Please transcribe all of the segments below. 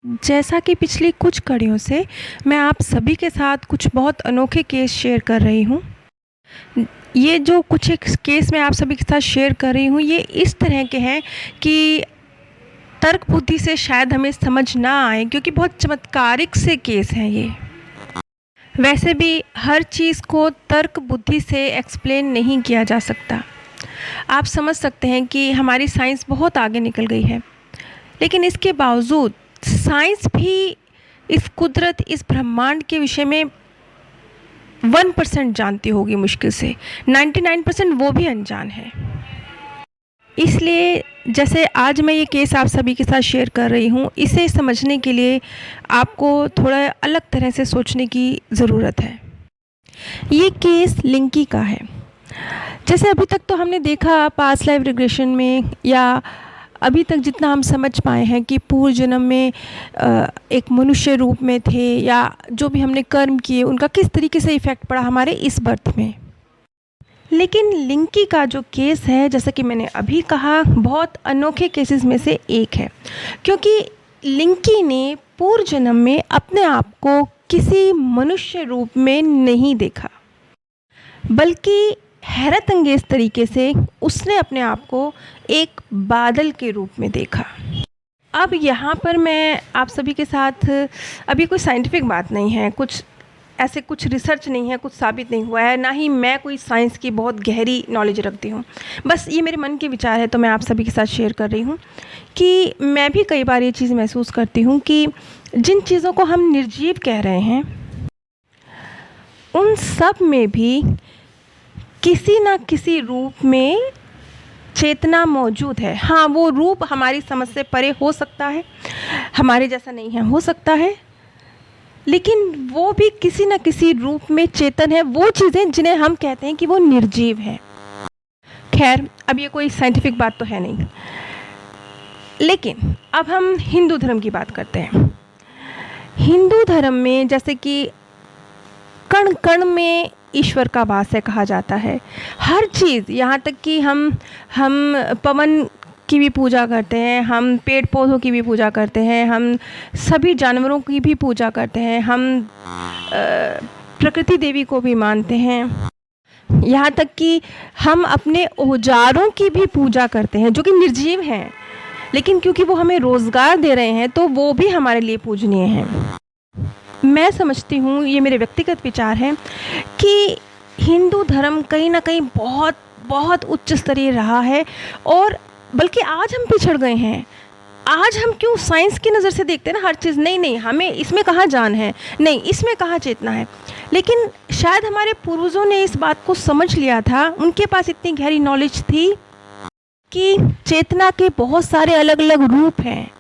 जैसा कि पिछली कुछ कड़ियों से मैं आप सभी के साथ कुछ बहुत अनोखे केस शेयर कर रही हूँ। ये जो कुछ एक केस मैं आप सभी के साथ शेयर कर रही हूँ, ये इस तरह के हैं कि तर्क बुद्धि से शायद हमें समझ ना आए, क्योंकि बहुत चमत्कारिक से केस हैं ये। वैसे भी हर चीज़ को तर्क बुद्धि से एक्सप्लेन नहीं किया जा सकता। आप समझ सकते हैं कि हमारी साइंस बहुत आगे निकल गई है, लेकिन इसके बावजूद साइंस भी इस कुदरत, इस ब्रह्मांड के विषय में 1% जानती होगी मुश्किल से। 99% वो भी अनजान है। इसलिए जैसे आज मैं ये केस आप सभी के साथ शेयर कर रही हूँ, इसे समझने के लिए आपको थोड़ा अलग तरह से सोचने की ज़रूरत है। ये केस लिंकी का है। जैसे अभी तक तो हमने देखा पास्ट लाइफ रिग्रेशन में, या अभी तक जितना हम समझ पाए हैं कि पूर्व जन्म में एक मनुष्य रूप में थे, या जो भी हमने कर्म किए उनका किस तरीके से इफ़ेक्ट पड़ा हमारे इस बर्थ में। लेकिन लिंकी का जो केस है, जैसा कि मैंने अभी कहा, बहुत अनोखे केसेस में से एक है, क्योंकि लिंकी ने पूर्व जन्म में अपने आप को किसी मनुष्य रूप में नहीं देखा, बल्कि हैरत अंगेज तरीके से उसने अपने आप को एक बादल के रूप में देखा। अब यहाँ पर मैं आप सभी के साथ, अभी कोई साइंटिफिक बात नहीं है, कुछ ऐसे कुछ रिसर्च नहीं है, कुछ साबित नहीं हुआ है, ना ही मैं कोई साइंस की बहुत गहरी नॉलेज रखती हूँ। बस ये मेरे मन के विचार है, तो मैं आप सभी के साथ शेयर कर रही हूँ कि मैं भी कई बार ये चीज़ महसूस करती हूँ कि जिन चीज़ों को हम निर्जीव कह रहे हैं, उन सब में भी किसी न किसी रूप में चेतना मौजूद है। हाँ, वो रूप हमारी समझ से परे हो सकता है, हमारे जैसा नहीं है, हो सकता है, लेकिन वो भी किसी न किसी रूप में चेतन है। वो चीज़ें जिन्हें हम कहते हैं कि वो निर्जीव है। खैर, अब ये कोई साइंटिफिक बात तो है नहीं, लेकिन अब हम हिंदू धर्म की बात करते हैं। हिंदू धर्म में जैसे कि कण कण में ईश्वर का वास है कहा जाता है। हर चीज़, यहाँ तक कि हम पवन की भी पूजा करते हैं, हम पेड़ पौधों की भी पूजा करते हैं, हम सभी जानवरों की भी पूजा करते हैं, हम प्रकृति देवी को भी मानते हैं, यहाँ तक कि हम अपने औजारों की भी पूजा करते हैं जो कि निर्जीव हैं, लेकिन क्योंकि वो हमें रोज़गार दे रहे हैं तो वो भी हमारे लिए पूजनीय हैं। मैं समझती हूँ, ये मेरे व्यक्तिगत विचार हैं, कि हिंदू धर्म कहीं ना कहीं बहुत बहुत उच्च स्तरीय रहा है, और बल्कि आज हम पिछड़ गए हैं। आज हम क्यों साइंस की नज़र से देखते हैं ना हर चीज़, नहीं हमें इसमें कहाँ जान है, नहीं इसमें कहाँ चेतना है। लेकिन शायद हमारे पूर्वजों ने इस बात को समझ लिया था, उनके पास इतनी गहरी नॉलेज थी कि चेतना के बहुत सारे अलग अलग रूप हैं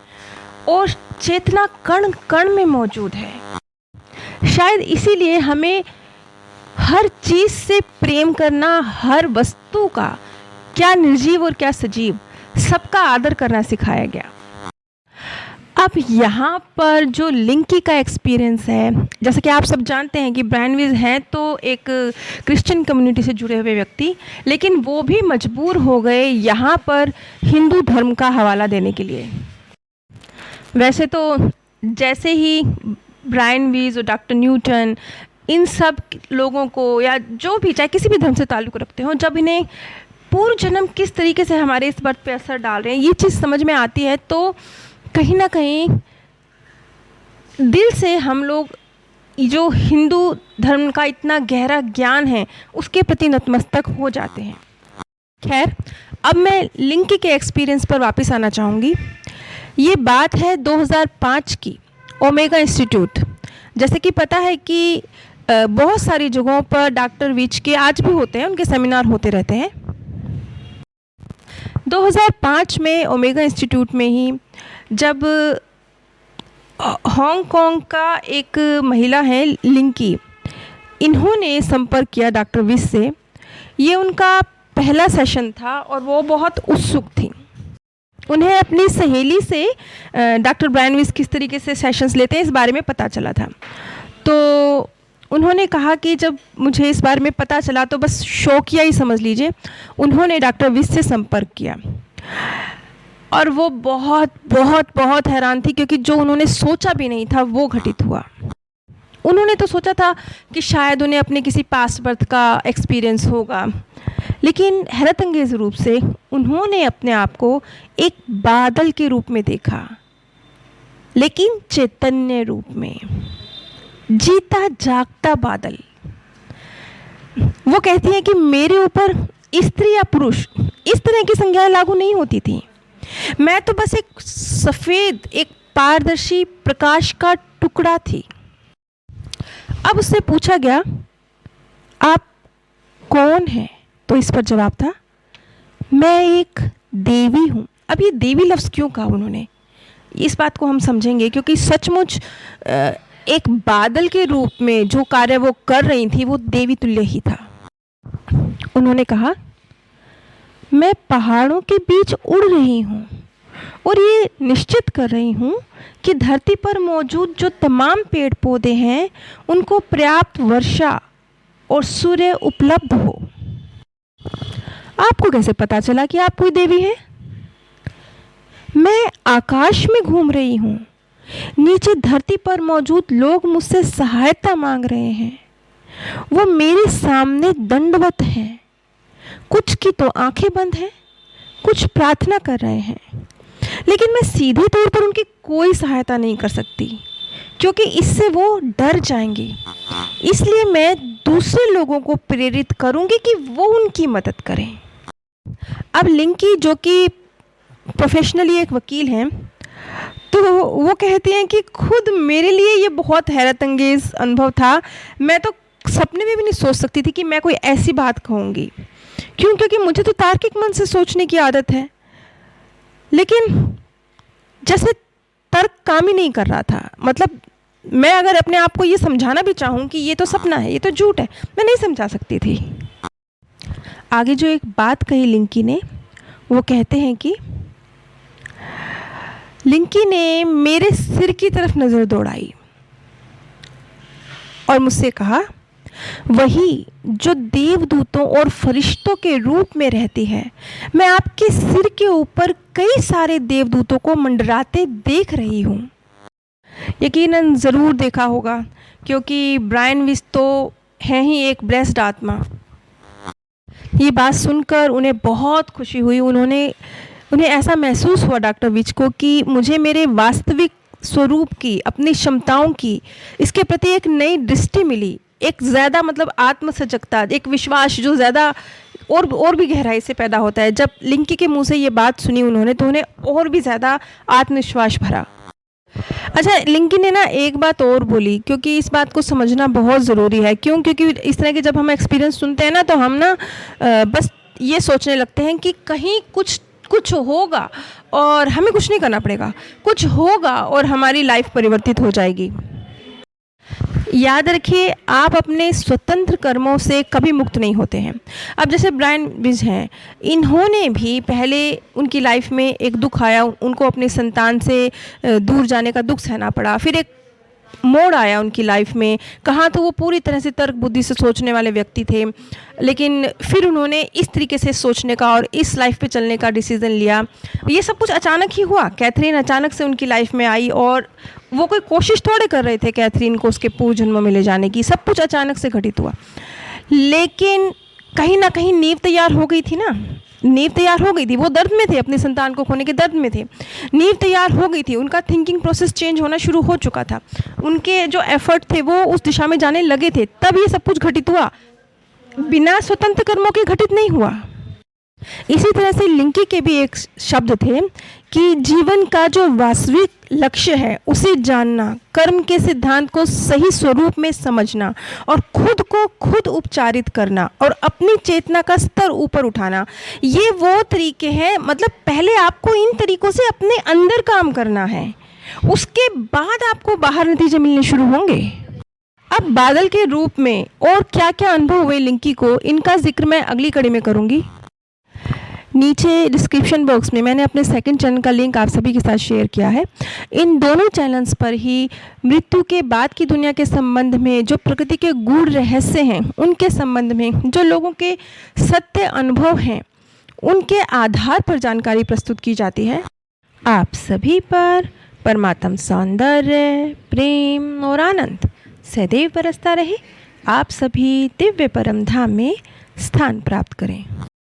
और चेतना कण कण में मौजूद है। शायद इसीलिए हमें हर चीज़ से प्रेम करना, हर वस्तु का, क्या निर्जीव और क्या सजीव, सबका आदर करना सिखाया गया। अब यहाँ पर जो लिंकी का एक्सपीरियंस है, जैसा कि आप सब जानते हैं कि ब्रायनविज हैं तो एक क्रिश्चियन कम्युनिटी से जुड़े हुए व्यक्ति, लेकिन वो भी मजबूर हो गए यहाँ पर हिंदू धर्म का हवाला देने के लिए। वैसे तो जैसे ही ब्रायनविज और डॉक्टर न्यूटन, इन सब लोगों को, या जो भी चाहे किसी भी धर्म से ताल्लुक़ रखते हों, जब इन्हें पूर्व जन्म किस तरीके से हमारे इस बर्थ पे असर डाल रहे हैं ये चीज़ समझ में आती है, तो कहीं ना कहीं दिल से हम लोग जो हिंदू धर्म का इतना गहरा ज्ञान है उसके प्रति नतमस्तक हो जाते हैं। खैर, अब मैं लिंकी के एक्सपीरियंस पर वापस आना चाहूँगी। ये बात है 2005 की, ओमेगा इंस्टीट्यूट। जैसे कि पता है कि बहुत सारी जगहों पर डॉक्टर विच के आज भी होते हैं, उनके सेमिनार होते रहते हैं। 2005 में ओमेगा इंस्टीट्यूट में ही जब हांगकांग का एक महिला है लिंकी, इन्होंने संपर्क किया डॉक्टर विच से। ये उनका पहला सेशन था और वो बहुत उत्सुक थी। उन्हें अपनी सहेली से डॉक्टर ब्रायनविज किस तरीके से सेशंस लेते हैं इस बारे में पता चला था। तो उन्होंने कहा कि जब मुझे इस बारे में पता चला तो बस शौकिया ही समझ लीजिए, उन्होंने डॉक्टर विच से संपर्क किया। और वो बहुत बहुत बहुत हैरान थी, क्योंकि जो उन्होंने सोचा भी नहीं था वो घटित हुआ। उन्होंने तो सोचा था कि शायद उन्हें अपने किसी पास्ट बर्थ का एक्सपीरियंस होगा, लेकिन हैरत अंगेज रूप से उन्होंने अपने आप को एक बादल के रूप में देखा, लेकिन चैतन्य रूप में, जीता जागता बादल। वो कहती हैं कि मेरे ऊपर स्त्री या पुरुष इस तरह की संज्ञाएं लागू नहीं होती थी। मैं तो बस एक सफ़ेद, एक पारदर्शी प्रकाश का टुकड़ा थी। अब उससे पूछा गया, आप कौन हैं? तो इस पर जवाब था, मैं एक देवी हूँ। अब ये देवी लफ्ज़ क्यों कहा उन्होंने, इस बात को हम समझेंगे, क्योंकि सचमुच एक बादल के रूप में जो कार्य वो कर रही थी वो देवी तुल्य ही था। उन्होंने कहा, मैं पहाड़ों के बीच उड़ रही हूँ और ये निश्चित कर रही हूँ कि धरती पर मौजूद जो तमाम पेड़ पौधे हैं उनको पर्याप्त वर्षा और सूर्य उपलब्ध हो। आपको कैसे पता चला कि आप कोई देवी हैं? मैं आकाश में घूम रही हूँ, नीचे धरती पर मौजूद लोग मुझसे सहायता मांग रहे हैं। वो मेरे सामने दंडवत हैं, कुछ की तो आंखें बंद हैं, कुछ प्रार्थना कर रहे हैं, लेकिन मैं सीधे तौर पर उनकी कोई सहायता नहीं कर सकती, क्योंकि इससे वो डर जाएंगे। इसलिए मैं दूसरे लोगों को प्रेरित करूंगी कि वो उनकी मदद करें। अब लिंकी, जो कि प्रोफेशनली एक वकील हैं, तो वो कहती हैं कि खुद मेरे लिए ये बहुत हैरत अंगेज़ अनुभव था। मैं तो सपने में भी नहीं सोच सकती थी कि मैं कोई ऐसी बात कहूँगी। क्यों? क्योंकि मुझे तो तार्किक मन से सोचने की आदत है, लेकिन जैसे तर्क काम ही नहीं कर रहा था। मतलब मैं अगर अपने आप को ये समझाना भी चाहूँ कि ये तो सपना है, ये तो झूठ है, मैं नहीं समझा सकती थी। आगे जो एक बात कही लिंकी ने, वो कहते हैं कि लिंकी ने मेरे सिर की तरफ नज़र दौड़ाई और मुझसे कहा, वही जो देवदूतों और फरिश्तों के रूप में रहती है। मैं आपके सिर के ऊपर कई सारे देवदूतों को मंडराते देख रही हूँ। यकीनन ज़रूर देखा होगा, क्योंकि ब्रायन विस तो हैं ही एक ब्लेस्ड आत्मा। ये बात सुनकर उन्हें बहुत खुशी हुई। उन्हें ऐसा महसूस हुआ, डॉक्टर विच को, कि मुझे मेरे वास्तविक स्वरूप की, अपनी क्षमताओं की, इसके प्रति एक नई दृष्टि मिली। एक ज़्यादा मतलब आत्मसजगता, एक विश्वास जो ज़्यादा और भी गहराई से पैदा होता है। जब लिंकी के मुंह से ये बात सुनी उन्होंने, तो उन्हें और भी ज़्यादा आत्मविश्वास भरा। अच्छा, लिंकी ने ना एक बात और बोली, क्योंकि इस बात को समझना बहुत ज़रूरी है। क्यों? क्योंकि इस तरह के जब हम एक्सपीरियंस सुनते हैं ना, तो हम ना बस ये सोचने लगते हैं कि कहीं कुछ होगा और हमें कुछ नहीं करना पड़ेगा, कुछ होगा और हमारी लाइफ परिवर्तित हो जाएगी। याद रखिए, आप अपने स्वतंत्र कर्मों से कभी मुक्त नहीं होते हैं। अब जैसे ब्रायन विज हैं, इन्होंने भी पहले उनकी लाइफ में एक दुख आया, उनको अपने संतान से दूर जाने का दुख सहना पड़ा। फिर एक मोड़ आया उनकी लाइफ में। कहाँ तो वो पूरी तरह से तर्क बुद्धि से सोचने वाले व्यक्ति थे, लेकिन फिर उन्होंने इस तरीके से सोचने का और इस लाइफ पे चलने का डिसीज़न लिया। ये सब कुछ अचानक ही हुआ। कैथरीन अचानक से उनकी लाइफ में आई और वो कोई कोशिश थोड़े कर रहे थे कैथरीन को उसके पूर्व जन्मों में ले जाने की। सब कुछ अचानक से घटित हुआ, लेकिन कहीं ना कहीं नींव तैयार हो गई थी ना। नींव तैयार हो गई थी। वो दर्द में थे, अपने संतान को खोने के दर्द में थे। नींव तैयार हो गई थी, उनका थिंकिंग प्रोसेस चेंज होना शुरू हो चुका था, उनके जो एफर्ट थे वो उस दिशा में जाने लगे थे। तब ये सब कुछ घटित हुआ, बिना स्वतंत्र कर्मों के घटित नहीं हुआ। इसी तरह से लिंकी के भी एक शब्द थे कि जीवन का जो वास्तविक लक्ष्य है उसे जानना, कर्म के सिद्धांत को सही स्वरूप में समझना और खुद को खुद उपचारित करना और अपनी चेतना का स्तर ऊपर उठाना, ये वो तरीके हैं। मतलब पहले आपको इन तरीकों से अपने अंदर काम करना है, उसके बाद आपको बाहर नतीजे मिलने शुरू होंगे। अब बादल के रूप में और क्या क्या अनुभव हुए लिंकी को, इनका जिक्र मैं अगली कड़ी में करूँगी। नीचे डिस्क्रिप्शन बॉक्स में मैंने अपने सेकंड चैनल का लिंक आप सभी के साथ शेयर किया है। इन दोनों चैनल्स पर ही मृत्यु के बाद की दुनिया के संबंध में, जो प्रकृति के गूढ़ रहस्य हैं उनके संबंध में, जो लोगों के सत्य अनुभव हैं उनके आधार पर जानकारी प्रस्तुत की जाती है। आप सभी पर परमात्म सौंदर्य, प्रेम और आनंद सदैव बरसता रहे। आप सभी दिव्य परम धाम में स्थान प्राप्त करें।